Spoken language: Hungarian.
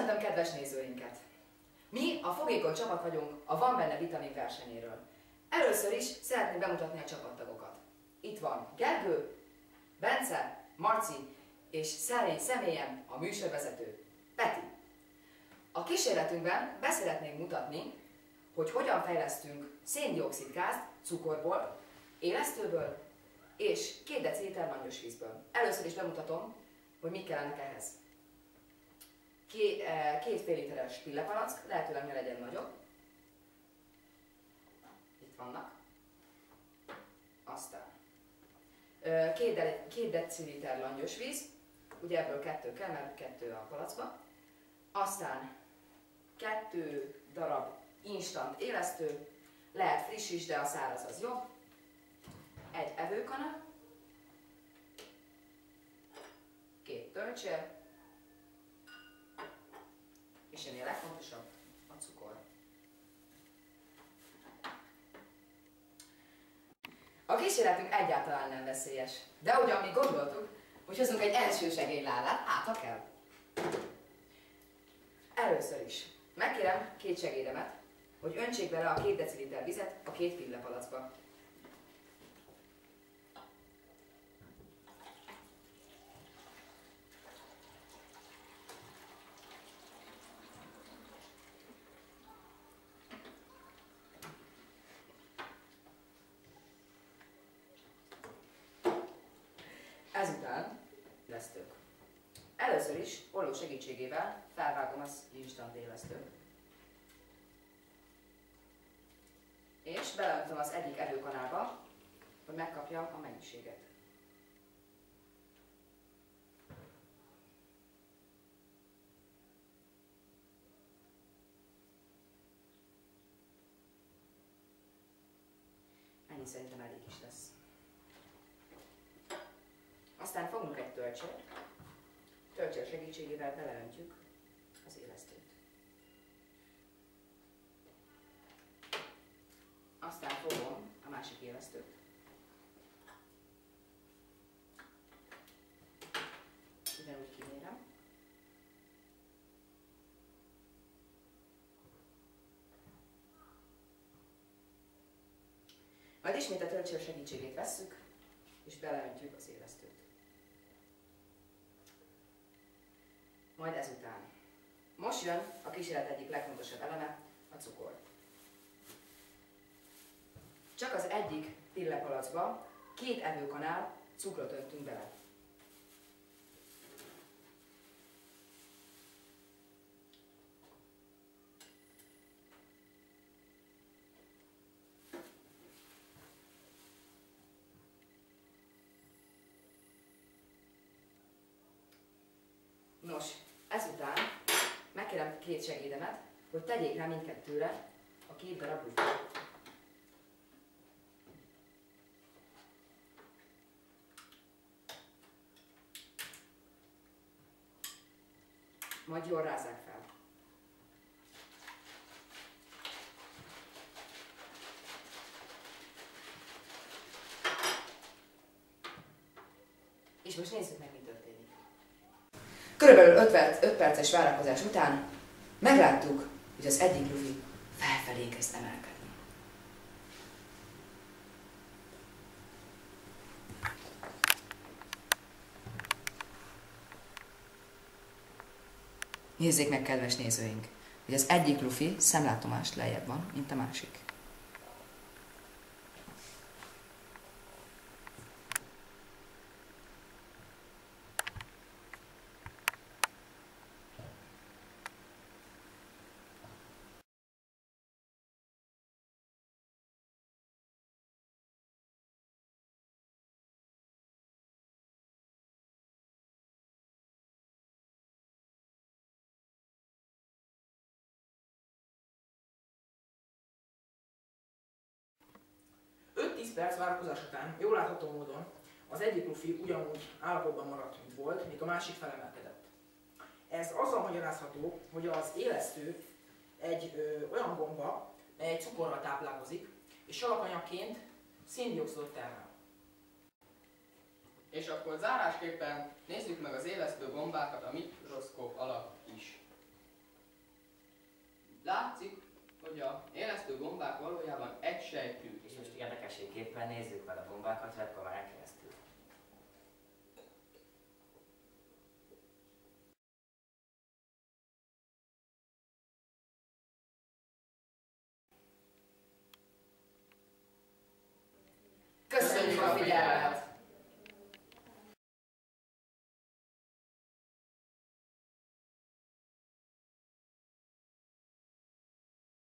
Köszöntöm kedves nézőinket! Mi a fogékony csapat vagyunk a Van Benne Vitamin versenyéről. Először is szeretném bemutatni a csapattagokat. Itt van Gergő, Bence, Marci és szerény személyem a műsorvezető, Peti. A kísérletünkben beszeretnénk mutatni, hogy hogyan fejlesztünk szén-dioxid gázt cukorból, élesztőből és 2 deciliter langyos vízből. Először is bemutatom, hogy mik kellenek ehhez. 2 fél literes pillepalack, lehetőleg ne legyen nagyobb. Itt vannak. Aztán 2 deciliter langyos víz, ugye ebből 2 kell, mert 2 a palackba. Aztán 2 darab instant élesztő, lehet friss is, de a száraz az jobb. 1 evőkanál, 2 tölcsér, és ennél legfontosabb a cukor. A kísérletünk egyáltalán nem veszélyes, de ugyan mi gondoltuk, hogy hozunk egy elsősegélyládát, hát ha kell. Először is megkérem 2 segédemet, hogy öntsék bele a 2 deciliter vizet a 2 pillepalackba. Ezután élesztők. Először is olló segítségével felvágom az instant élesztőt. És beleöntöm az egyik evőkanálba, hogy megkapjam a mennyiséget. Ennyi szerintem elég is lesz. Aztán fogunk egy tölcsért. Tölcsér segítségével beleöntjük az élesztőt. Aztán fogom a másik élesztőt. Ugyanúgy kimérem. Majd ismét a tölcsér segítségét vesszük, és beleöntjük az élesztőt. Majd ezután. Most jön a kísérlet egyik legfontosabb eleme, a cukor. Csak az egyik pillepalackba 2 evőkanál cukrot öntünk bele. Nos, ezután megkérem 2 segédemet, hogy tegyék rá mindkettőre a 2 darab lufát. Majd jól rázzák fel. És most nézzük meg, mi történik. Körülbelül 5 perces várakozás után megláttuk, hogy az egyik lufi felfelé kezd emelkedni. Nézzék meg, kedves nézőink, hogy az egyik lufi szemlátomást lejjebb van, mint a másik. Perc várakozás után jól látható módon az egyik lufi ugyanúgy állapotban maradt, mint volt, míg a másik felemelkedett. Ez azzal magyarázható, hogy az élesztő egy olyan gomba, mely egy cukorral táplálkozik, és alapanyagként szén-dioxidot termel. És akkor zárásképpen nézzük meg az élesztő gombákat a mikroszkóp alatt is. hogy a élesztő gombák valójában egysejtű. És most érdekességképpen nézzük meg a gombákat webkamerán keresztül. Köszönjük a figyelmet!